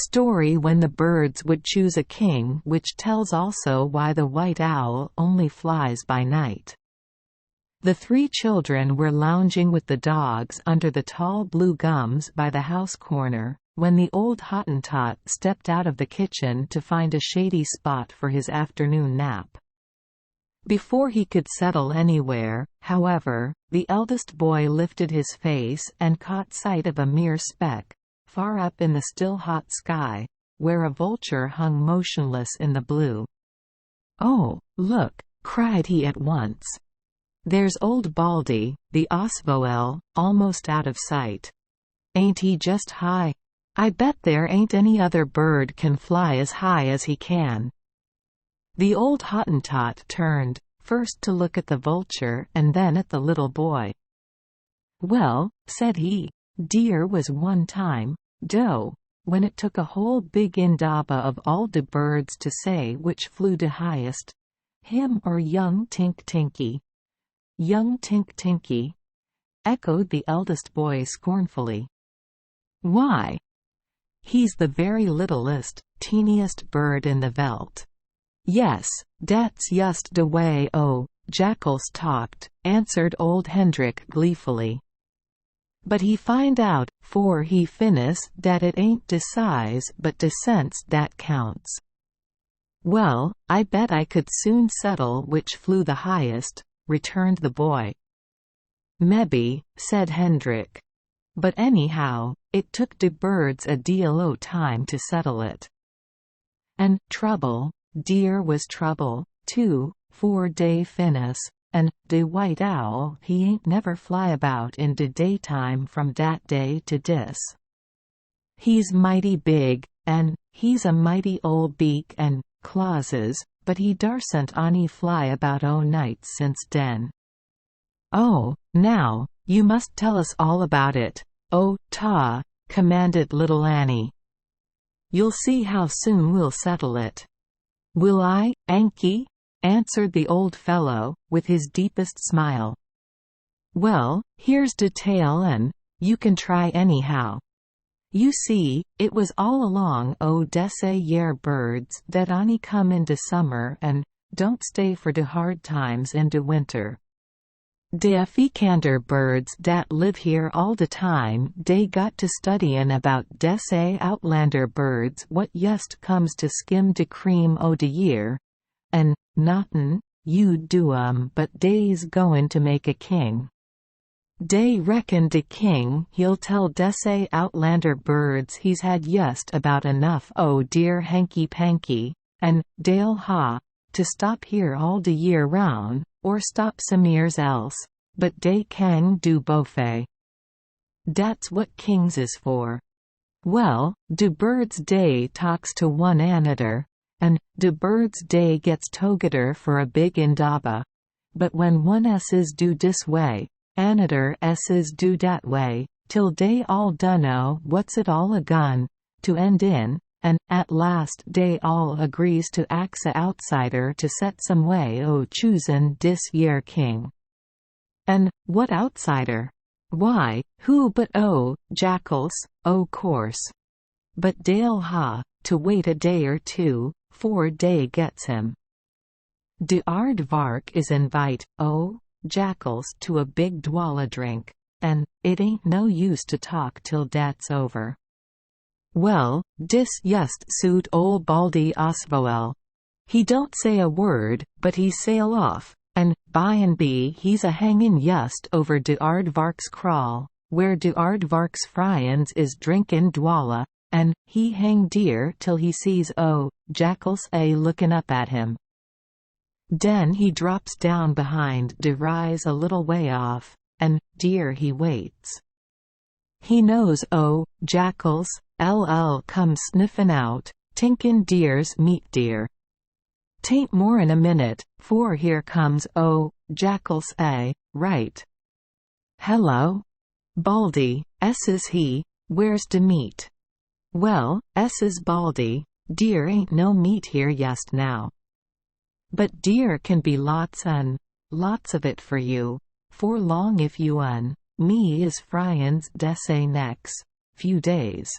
story when the birds would choose a king, which tells also why the white owl only flies by night. The three children were lounging with the dogs under the tall blue gums by the house corner, when the old Hottentot stepped out of the kitchen to find a shady spot for his afternoon nap. Before he could settle anywhere, however, the eldest boy lifted his face and caught sight of a mere speck, far up in the still hot sky, where a vulture hung motionless in the blue. "Oh, look!" cried he at once. "There's old Baldy, the Osvoel, almost out of sight. Ain't he just high? I bet there ain't any other bird can fly as high as he can." The old Hottentot turned, first to look at the vulture and then at the little boy. "Well," said he, "deer was one time, doe, when it took a whole big indaba of all de birds to say which flew de highest, him or young Tink Tinky." "Young Tink Tinky?" echoed the eldest boy scornfully. "Why? He's the very littlest, teeniest bird in the veld." "Yes, dat's just de way jackals talked," answered old Hendrik gleefully. "But he find out, 'fore he finis, dat it ain't de size but de sense dat counts." "Well, I bet I could soon settle which flew the highest," returned the boy. "Mebbe," said Hendrik. "But anyhow, it took de birds a deal o' time to settle it. An' trouble, deer was trouble, too, 'fore dey finis, an' de white owl he ain't never fly about in de daytime from dat day to dis. He's mighty big, an' he's a mighty ol' beak an' clawses, but he darsn't ony fly about o' nights since den." "Oh, now, you must tell us all about it, Ta," commanded little Annie. "You'll see how soon we'll settle it." "Will I, Ankie?" answered the old fellow, with his deepest smile. "Well, here's de tale an' you can try anyhow. You see, it was all along o' dese yer birds that on'y come in de summer an' don't stay for de hard times in de winter. De Afrikander birds dat live here all de time, dey got to studyin' about dese outlander birds what yust comes to skim de cream o' de year, an' nothin' you do but dey's goin' to make a king. Dey reckon de king he'll tell dese outlander birds he's had yust about enough o' dear hanky-panky, an' dey'll ha' to stop here all de year roun', or stop some'eres else, but dey can do bofe. Dat's what kings is for. Well, de birds dey talks to one anodder, an' de birds dey gets together for a big indaba, but when one esses do dis way, anodder esses do dat way, till dey all dunno what's it all a-gun to end in, an' at last dey all agrees to ax a outsider to set some way o' choosin' dis yer king." "An' what outsider?" "Why, who but jackals, o' course. But dey'll ha' to wait a day or two, 'fore dey gets him. De aardvark is invite jackals to a big dwalla drink, an' it ain't no use to talk till dat's over. Well, dis yust suit ol' Baldy Osvoel. He don't say a word, but he sail off, an' by he's a-hangin' yust over de aardvark's kraal, where de aardvark's fryins is drinkin' dwalla, an' he hang deer till he sees jackals a-lookin' up at him. Den he drops down behind de rise a little way off, an' deer he waits. He knows jackals come sniffin' out, tinkin' deer's meat deer. 'Tain't more'n a minute, 'fore here comes jackals right. Hello? Baldy, esses he, where's de meat? Well, esses Baldy, deer ain't no meat here yust now. But deer can be lots of it for you, for long if you me is fryins dese nex few days.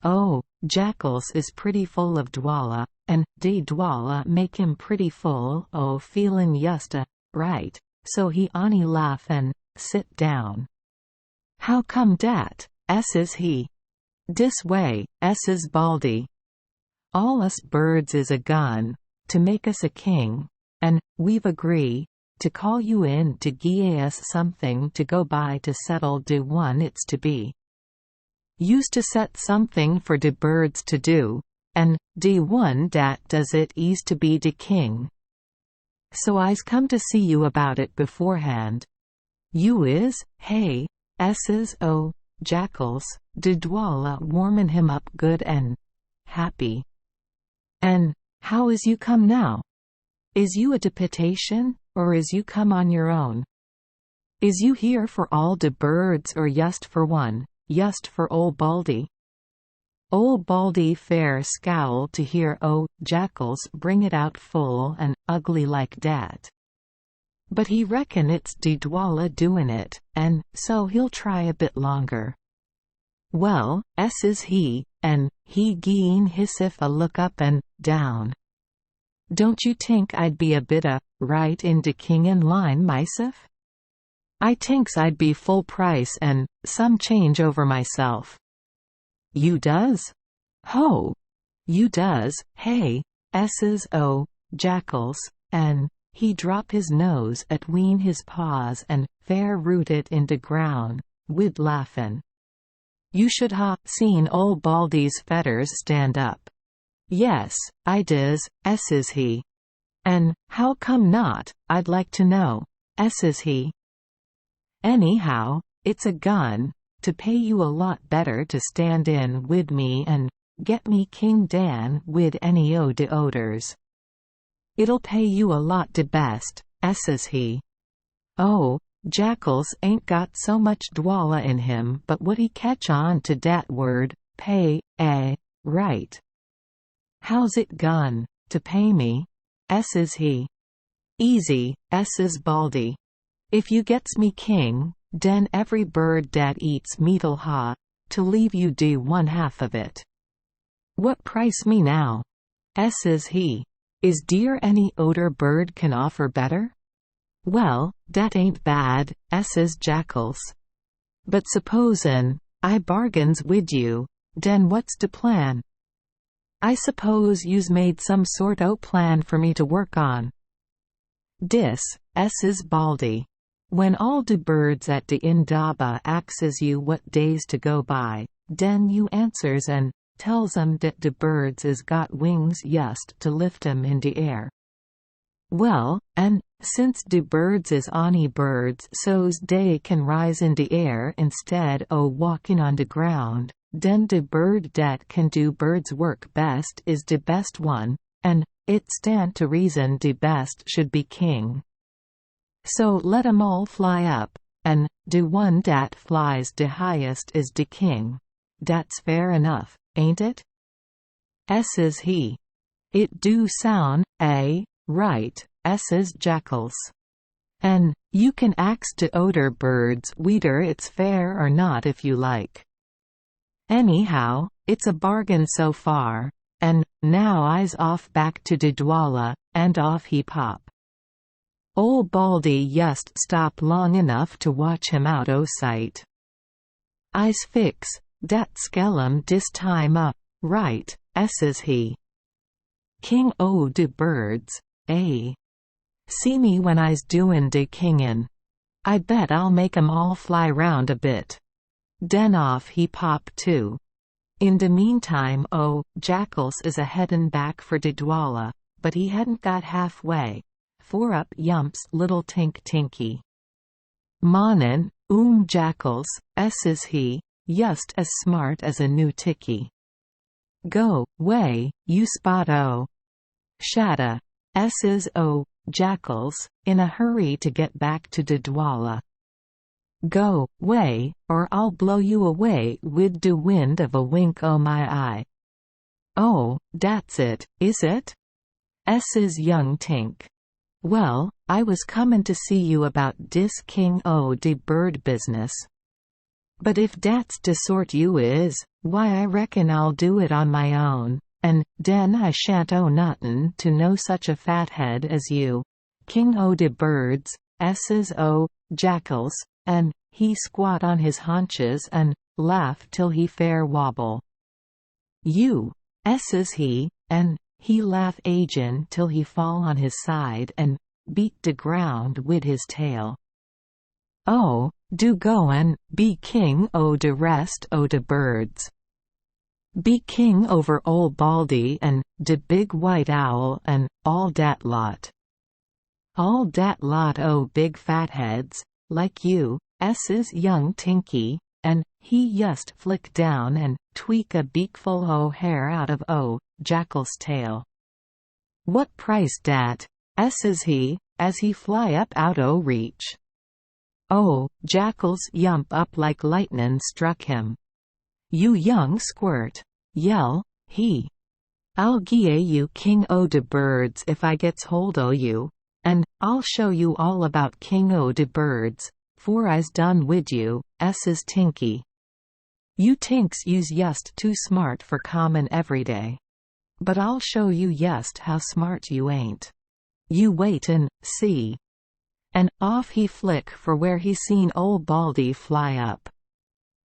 Oh, Jackals is pretty full of dwala, and de dwala make him pretty full o feelin' yusta, right, so he onny laugh and sit down. How come dat, esses he? Dis way, esses Baldy. All us birds is a gun, to make us a king, and we've agree, to call you in to gie us something to go by to settle de one it's to be. Used to set something for de birds to do, and de one dat does it is to be de king. So I's come to see you about it beforehand. You is, hey, esses o, jackals, de dwala warmin' him up good and happy. And how is you come now? Is you a deputation, or is you come on your own? Is you here for all de birds or yust for one, yust for ol' Baldy? Ol' Baldy fair scowl to hear o, jackals bring it out full and ugly like dat. But he reckon it's de dwala doin' it, and so he'll try a bit longer. Well, esses he, and he gien hissif a look up and down. Don't you tink I'd be a bit right in de kingin' line myself? I tinks I'd be full price and some change over myself. You does? Ho! You does, hey, esses o, jackals, and he drop his nose atween his paws and fair root it into ground, wid laughin'. You should ha seen ol' Baldy's fedders stand up. Yes, I dis, esses he. And how come not, I'd like to know, esses he. Anyhow, it's a gun, to pay you a lot better to stand in wid me and get me King Dan wid any o de odors. It'll pay you a lot de best, esses he. Oh, jackals ain't got so much dwala in him but what he catch on to dat word, pay, right. How's it gun, to pay me? Esses he. Easy, esses Baldy. If you gets me king, den every bird dat eats meat'll ha, to leave you de one half of it. What price me now? Esses he. Is dear any odor bird can offer better? Well, dat ain't bad, esses jackals. But supposin' I bargains wid you, den what's de plan? I suppose you's made some sort o' plan for me to work on. Dis, esses Baldy. When all de birds at de indaba axes you what days to go by, den you answers and tells 'em dat de birds is got wings yust to lift 'em in de air. Well, and since de birds is onny birds so's dey can rise in de air instead o walking on de ground, den de bird dat can do bird's work best is de best one, and it stand to reason de best should be king. So let 'em all fly up, and de one dat flies de highest is de king. Dat's fair enough, ain't it? Esses he. It do sound, right, esses jackals. And you can ax de oder birds whether it's fair or not if you like. Anyhow, it's a bargain so far, and now I's off back to de dwala, and off he pop. Ol' Baldy yust stop long enough to watch him out o' sight. I's fix, dat skellum dis time right, esses he. King o' de birds, See me when I's doin' de kingin'. I bet I'll make 'em all fly round a bit. Den off he pop too. In de meantime jackals is a headin' back for de dwala, but he hadn't got halfway, for up yumps little Tink Tinky. Monin, jackals, esses he, yust as smart as a new ticky. Go, way, you spot o. Shatta, esses o, jackals, in a hurry to get back to de dwala. Go, way, or I'll blow you away wid de wind of a wink o' my eye. Oh, dat's it, is it? Esses young Tink. Well, I was comin' to see you about dis king o' de bird business. But if dat's de sort you is, why I reckon I'll do it on my own, an' den I shan't owe nothin' to no such a fathead as you. King o' de birds, S's o' jackals, an' he squat on his haunches an' laugh till he fair wobble. You, S's he, an' he laugh agin till he fall on his side an' beat de ground wid his tail. Oh, do go an' be king o' de rest o' de birds. Be king over ol' Baldy an' de big white owl an' all dat lot. All dat lot o' big fatheads, like you, S's young Tinky, an' he yust flick down an' tweak a beakful o' hair out of o' jackal's tail. What price dat, S's he, as he fly up out o' reach. Oh, jackal's yump up like lightnin' struck him. You young squirt, yell, he. I'll gie you king o' de birds if I gets hold o' you, and I'll show you all about king o' de birds, 'fore I's done wid you, S's Tinky. You tinks you's yust too smart for common everyday. But I'll show you yust how smart you ain't. You wait an' see. And off he flick for where he seen ol' Baldy fly up.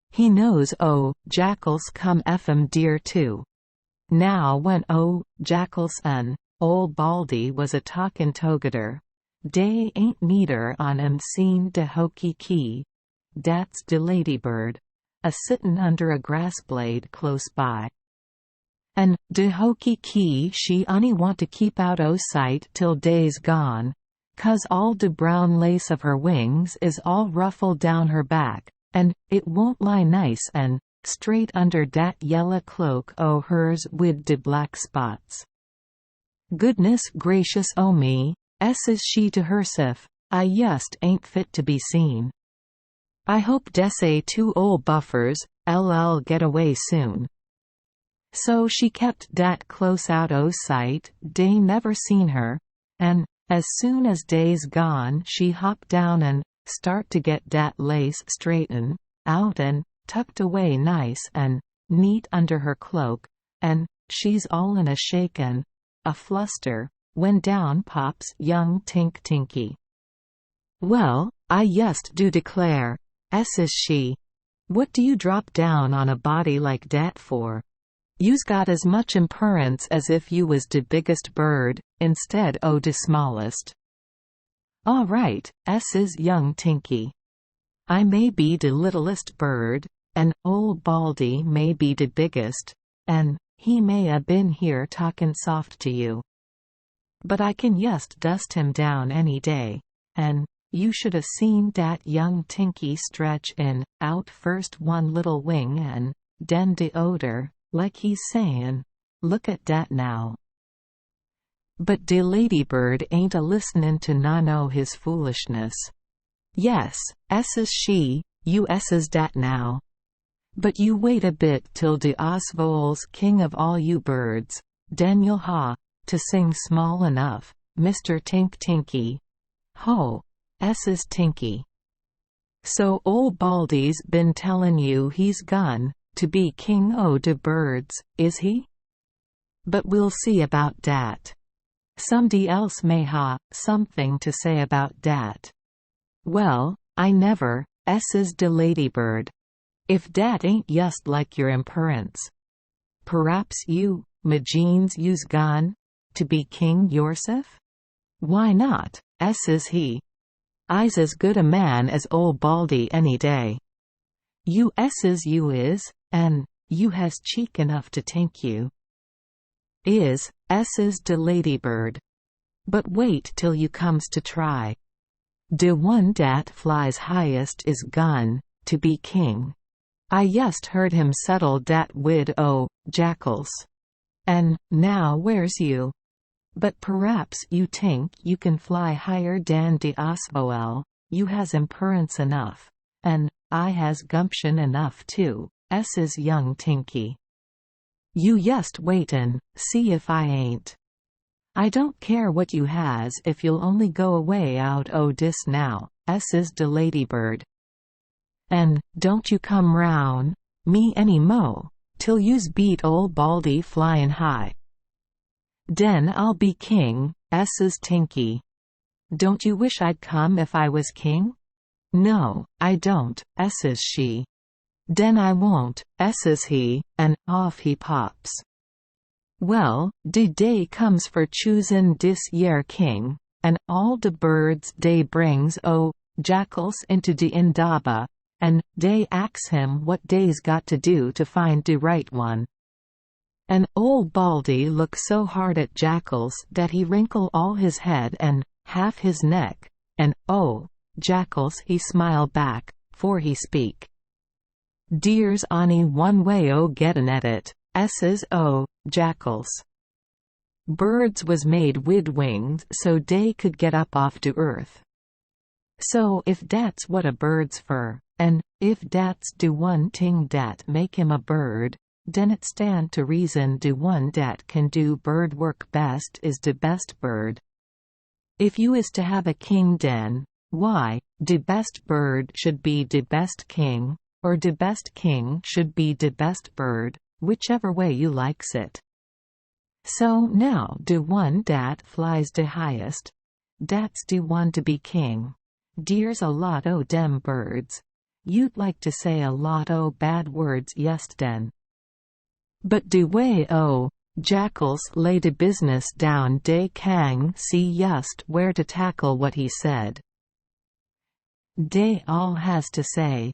He knows jackals come eff'm dear too. Now when jackals an' ol' Baldy was a talkin' together, dey ain't needer on 'em seen de hokey key, dat's de ladybird, a sittin' under a grass blade close by. An' de hokey key she on'y want to keep out o' sight till day's gone, 'cause all de brown lace of her wings is all ruffled down her back, and it won't lie nice an' straight under dat yella cloak o' hers wid de black spots. Goodness gracious o' me, S's she to hersef, I yust ain't fit to be seen. I hope dese two ol' buffers, LL get away soon. So she kept dat close out o' sight, dey never seen her, an' as soon as day's gone she hop down an' start to get dat lace straighten out an' tucked away nice an' neat under her cloak, an' she's all in a shake an' a fluster, when down pops young Tinky. Well, I yust do declare, S's she. What do you drop down on a body like dat for? You's got as much imperence as if you was de biggest bird, instead o' de smallest. All right, S's young Tinky. I may be de littlest bird, an' ol' Baldy may be de biggest, an' he may a been here talkin' soft to you. But I can yust dust him down any day, an' you should a seen dat young Tinky stretch in, out first one little wing an' den de oder, like he's sayin', look at dat now. But de ladybird ain't a listenin' to none o' his foolishness. Yes, S's she, you S's dat now. But you wait a bit till de Osvoal's king of all you birds, den you'll ha, to sing small enough, Mr. Tinky. Ho, S's Tinky. So ol' Baldy's been tellin' you he's gun to be king o' de birds, is he? But we'll see about dat. Somebody else may ha something to say about dat. Well, I never, S's de ladybird. If dat ain't yust like your imperence. Perhaps you, Majines you's gone to be king yoursef? Why not, S's he. I's as good a man as ol' Baldy any day. You S's you is, an' you has cheek enough to tink you is, S's de ladybird. But wait till you comes to try. De one dat flies highest is gun to be king. I yust heard him settle dat wid jackals. An' now where's you? But perhaps you tink you can fly higher dan de Osvoal, you has imperence enough. An' I has gumption enough too, S's young Tinky. You yust wait an' see if I ain't. I don't care what you has if you'll only go away out o' dis now, S's de ladybird. "An' don't you come round me any mo' till you's beat ol' Baldy flyin' high. Den I'll be king," says Tinky. "Don't you wish I'd come if I was king?" "No, I don't," says she. "Den I won't," says he, and off he pops. Well, de day comes for choosin' dis yer king, and all de birds dey brings jackals into de indaba, and dey ax him what dey's got to do to find de right one. And ol' Baldy look so hard at Jackals dat he wrinkle all his head and half his neck, and Jackals he smile back, for he speak. "Deer's on'y one way o' gettin' at it," says Jackals. "Birds was made wid wings so dey could get up off to earth. So if dat's what a bird's fer, and if dat's de one ting dat make him a bird, den it stand to reason de one dat can do bird work best is de best bird. If you is to have a king den, why, de best bird should be de best king, or de best king should be de best bird, whichever way you likes it. So now de one dat flies de highest, dat's de one to be king. Deer's a lot o' dem birds. You'd like to say a lot o' bad words yest den. But de way Jackals lay de business down dey kang see yust where to tackle what he said. Dey all has to say,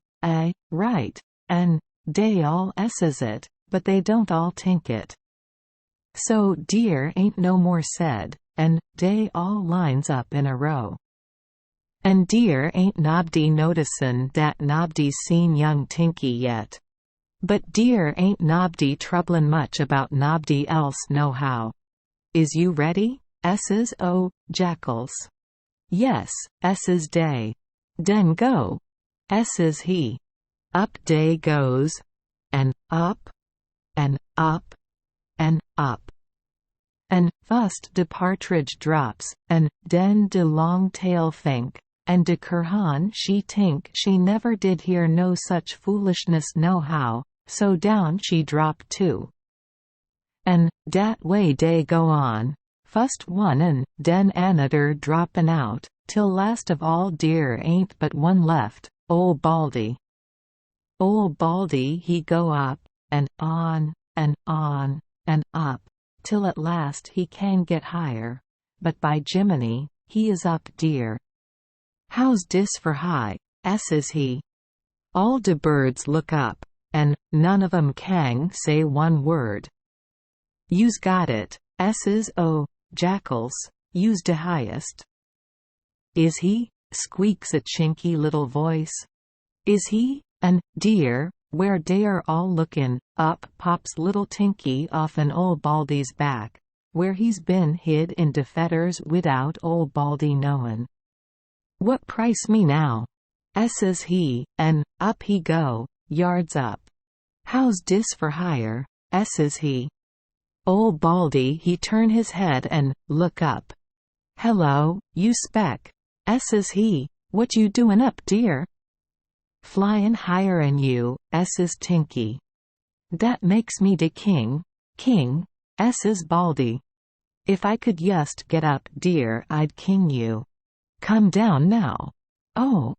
right, and dey all says it, but they don't all tink it. So Deer ain't no more said, and dey all lines up in a row. And Deer ain't nobody noticin' dat nobody's seen young Tinky yet. But Deer ain't nobody troublin' much about nobody else nohow. "Is you ready?" says Jackals. "Yes," says dey. "Den go," says he. Up dey goes, and up, and up, and up. And fust de partridge drops, and den de long tail fink, and de Kurhan she tink she never did hear no such foolishness nohow, so down she drop too. And dat way dey go on, fust one and den anodder droppin' out, till last of all Deer ain't but one left, ol' Baldy. Ol' Baldy he go up, and on, and on, and up, till at last he can get higher, but by Jiminy, he is up Deer. "How's dis for high?" says he. All de birds look up, and none of 'em can say one word. "You's got it," says Jackals, "you's de highest." "Is he?" squeaks a chinky little voice. "Is he?" and Deer, where dey are all lookin' up pops little Tinky off'n ol' Baldy's back, where he's been hid in de fedders widout ol' Baldy knowin'. "What price me now?" says he, and up he go, yards up. "How's dis for higher?" says he. Ol' Baldy he turn his head and look up. "Hello, you speck," says he, "what you doin' up, Deer?" "Flyin' higher'n you," says Tinky. "Dat makes me de king, says Baldy. "If I could yust get up, Deer, I'd king you. Come down now." Oh,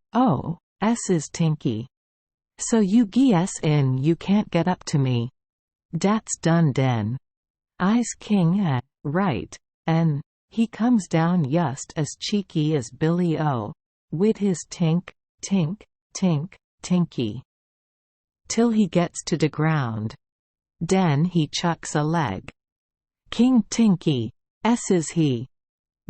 says Tinky. "So you guess in you can't get up to me. Dat's done den. I's king right, and he comes down yust as cheeky as Billy wid his tink, tink, tink, tinky, till he gets to de ground. Den he chucks a leg. "King Tinky," says he.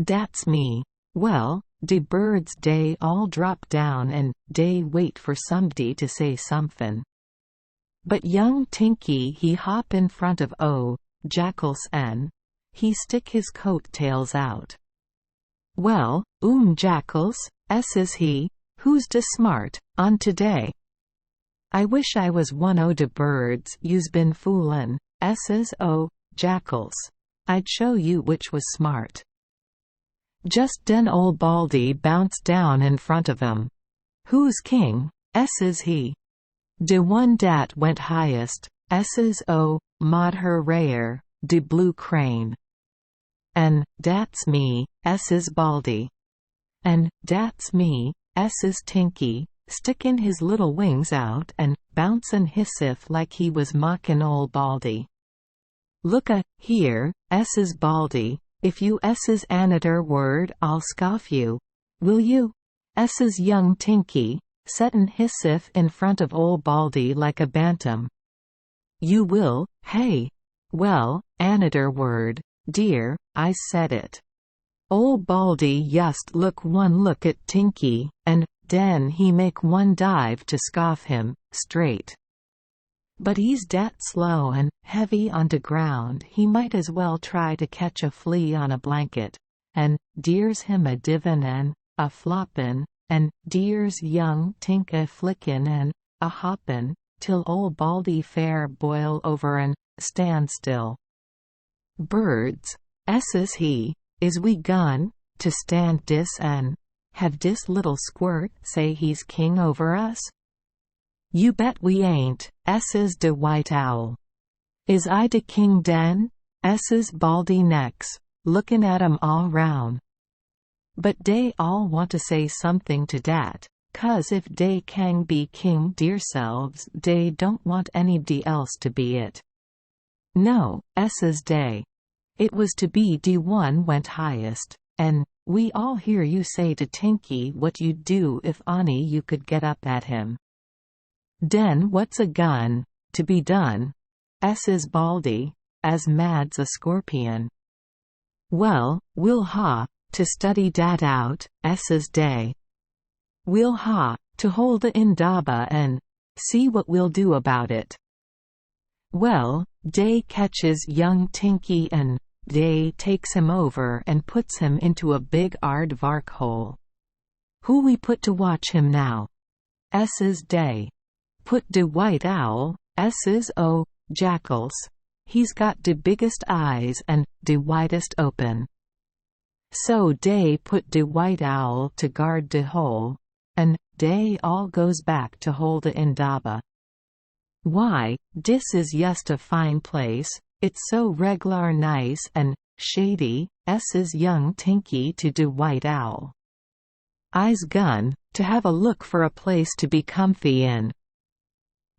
"Dat's me." Well, de birds dey all drop down and dey wait for somebody to say somethin'. But young Tinky he hop in front of Jackals and he stick his coat tails out. "Well, Jackals," says he, "who's de smart on today?" "I wish I was one o' de birds you's been foolin'," says Jackals. "I'd show you which was smart." Just den ol' Baldy bounced down in front of him. "Who's king?" S's he. De one dat went highest, S's o, mod her rare, de blue crane. En, dat's me, S's Baldy. En, dat's me, S's Tinky, stickin' his little wings out and bouncin' hissif like he was mockin' ol' Baldy. Looka, here, S's Baldy, if you S's anater word I'll scoff you. Will you? S's young Tinky, settin' hissif in front of ol' Baldy like a bantam. You will, hey? Well, anater word, dear, I said it. Ol' Baldy yust look one look at Tinky, and den he make one dive to scoff him, straight. But he's dat slow and heavy on de ground he might as well try to catch a flea on a blanket, and dere's him a divin' and a floppin', and dere's young Tink a flickin' and a hoppin', till ol' Baldy fair boil over and stand still. Birds, S's he, is we gun to stand dis and have dis little squirt say he's king over us? You bet we ain't, S's de white owl. Is I de king den? S's Baldy necks, lookin' at 'em all round. But dey all want to say something to dat, 'cause if dey can be king deirselves dey don't want anybody else to be it. No, S's day. It was to be de one went highest, and we all hear you say to Tinky what you'd do if ony you could get up at him. Den what's a gun, to be done? S's Baldy, as mad's a scorpion. Well, we'll ha, to study dat out, S's day. We'll ha, to hold the indaba and see what we'll do about it. Well, dey catches young Tinky and dey takes him over and puts him into a big aardvark hole. Who we put to watch him now? S's day. Put de white owl, S's o, jackals. He's got de biggest eyes and de widest open. So dey put de white owl to guard de hole, and dey all goes back to hold the indaba. Why, dis is yust a fine place, it's so reglar nice and shady, S's young Tinky to de white owl. I's gun, to have a look for a place to be comfy in.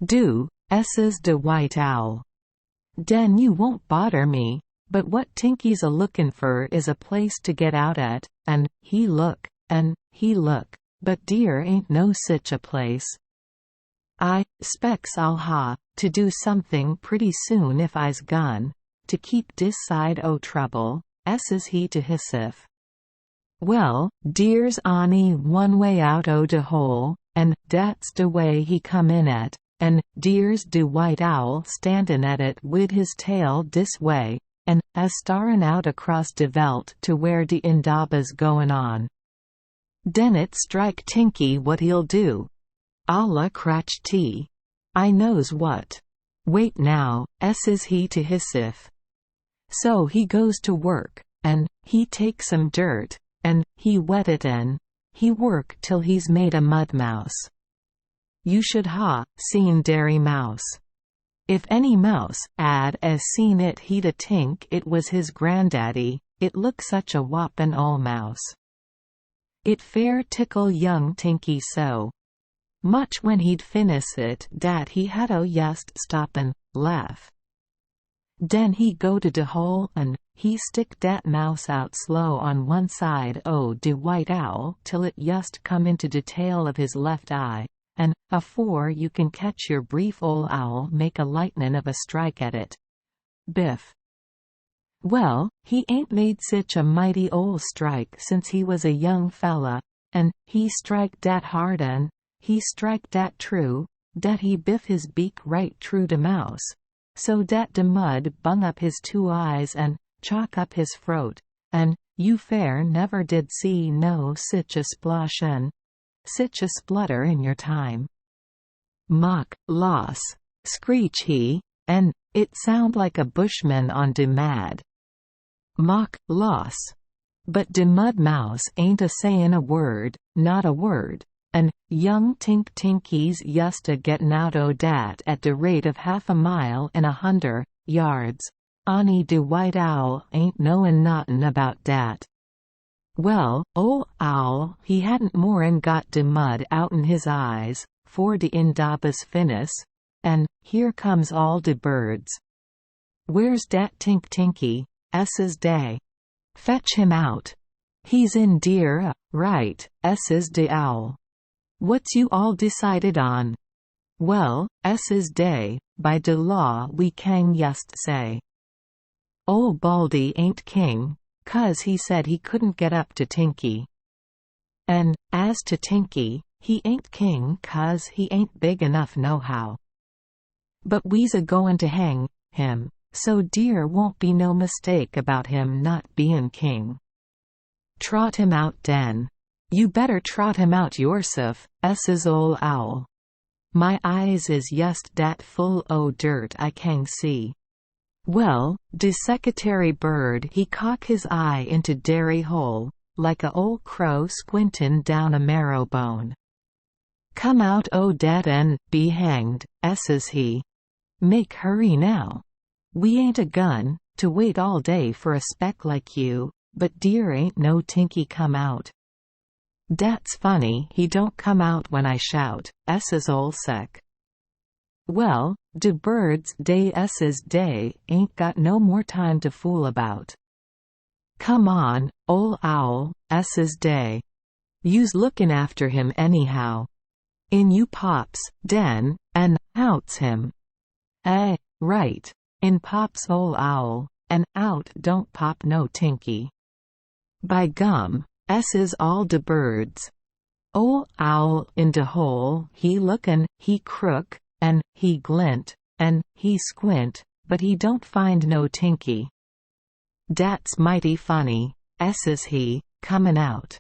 Do, S's de white owl. Den you won't bother me, but what Tinky's a lookin' for is a place to get out at, and he look, but dear ain't no sich a place. I specs I'll ha, to do something pretty soon if I's gun, to keep dis side o' trouble, S's he to hissif. Well, dear's ony one way out o' de hole, and dat's de way he come in at, and dear's de white owl standin' at it wid his tail dis way, and a starin' out across de veld to where de indaba's goin' on. Den it strike Tinky what he'll do. Allah crotch tea. I knows what. Wait now, S's he to hissif. So he goes to work, and he take some dirt, and he wet it and he work till he's made a mud mouse. You should ha, seen dairy mouse. If any mouse, ad as seen it he'd a tink it was his granddaddy, it look such a whoppin' ol' mouse. It fair tickle young Tinky so much when he'd finis it dat he had o yust stop and laugh. Den he go to de hole and he stick dat mouse out slow on one side o de white owl till it yust come into de tail of his left eye, and afore you can catch your brief ol' owl make a lightnin' of a strike at it. Biff. Well, he ain't made sich a mighty ol' strike since he was a young fella, and he strike dat hard and he strike dat true, dat he biff his beak right true de mouse, so dat de mud bung up his 2 eyes and chalk up his froat, and you fair never did see no sich a splosh and sich a splutter in your time. Mock, loss, screech he, and it sound like a bushman on de mad. Mock, loss. But de mud mouse ain't a sayin' a word, not a word, and young Tink Tinky's just a gettin' out o' dat at de rate of half a mile in 100 yards. Ani de White Owl ain't knowin' nothin' about dat. Well, ol' owl he hadn't more'n got de mud out'n his eyes, for de indabas finis, and here comes all de birds. Where's dat Tink Tinky? S's day. Fetch him out. He's in deer, right, S's de owl. What's you all decided on? Well, S's day, by de law we can just say. Ol' Baldy ain't king, 'cause he said he couldn't get up to Tinky. And, as to Tinky, he ain't king 'cause he ain't big enough nohow. But we's a goin' to hang him, so dear won't be no mistake about him not bein' king. Trot him out den. You better trot him out yourself, S's ol' owl. My eyes is just dat full o' dirt I can see. Well, de secretary bird he cock his eye into dairy hole, like a ol' crow squintin' down a marrow bone. Come out o' dat and be hanged, S's he. Make hurry now. We ain't a gun to wait all day for a speck like you, but dear ain't no Tinky come out. Dat's funny he don't come out when I shout, S's ol' sec. Well, de birds dey S's day ain't got no more time to fool about. Come on, ol' owl, S's day. You's lookin' after him anyhow. In you pops, den, and outs him. Right. In pops ol' owl, and out don't pop no Tinky. By gum, S's all de birds. Ol' owl in de hole he lookin', he crook, and he glint, and he squint, but he don't find no Tinky. Dat's mighty funny, S's he, comin' out.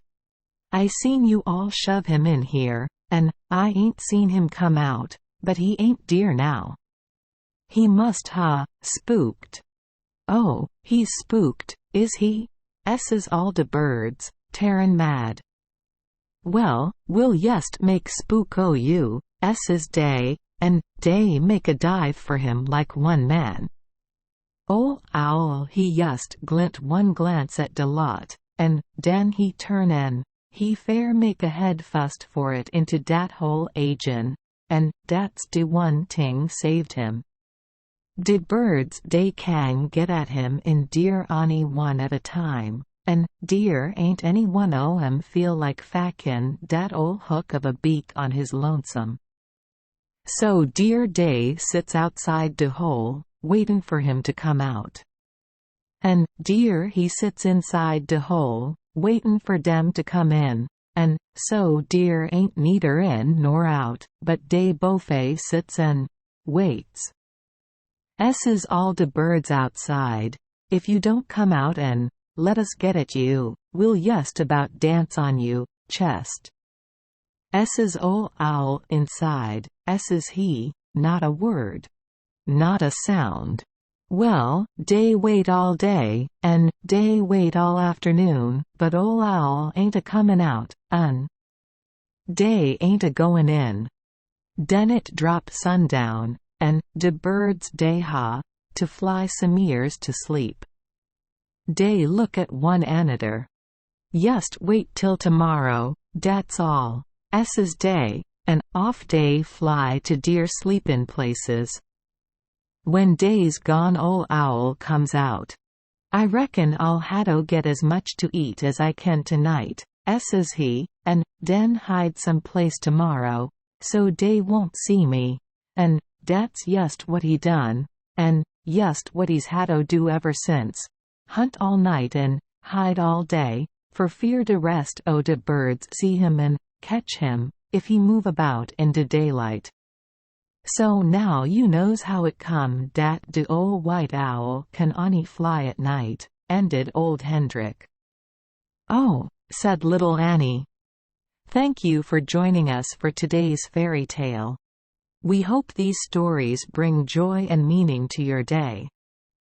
I seen you all shove him in here, and I ain't seen him come out, but he ain't dear now. He must ha spooked. Oh, he's spooked, is he? S's all de birds, tearin' mad. Well, we'll yust make spook o' you, S's day, and dey make a dive for him like one man. Ol' owl he yust glint one glance at de lot, and den he turn en, he fair make a head fust for it into dat hole agin, and dat's de one ting saved him. De birds dey can get at him in deer ani one at a time, and deer ain't any one o' 'em feel like fackin' dat ol' hook of a beak on his lonesome. So deer dey sits outside de hole, waitin' for him to come out. And deer he sits inside de hole, waitin' for dem to come in, and so deer ain't neither in nor out, but dey bofe sits and waits. S's all de birds outside. If you don't come out and let us get at you, we'll just about dance on you, chest. S's ol' owl inside, S's he, not a word. Not a sound. Well, dey wait all day, and dey wait all afternoon, but ol' owl ain't a comin' out, Dey ain't a goin' in. Den it drop sundown, and de birds dey ha to fly some years to sleep. Dey look at one another. Yust wait till tomorrow, dat's all. S's day, and off dey fly to dear sleepin' places. When day's gone ol' owl comes out. I reckon I'll haddo get as much to eat as I can tonight, S's he, and den hide some place tomorrow, so dey won't see me, and dat's yust what he done, and yust what he's haddo do ever since. Hunt all night and hide all day, for fear de rest o' de birds see him and catch him, if he move about in de daylight. So now you knows how it come dat de ol' white owl can only fly at night, ended old Hendrik. Oh, said little Annie. Thank you for joining us for today's fairy tale. We hope these stories bring joy and meaning to your day.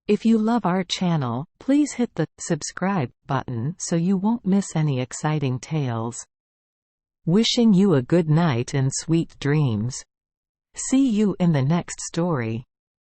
If you love our channel, please hit the subscribe button so you won't miss any exciting tales. Wishing you a good night and sweet dreams. See you in the next story.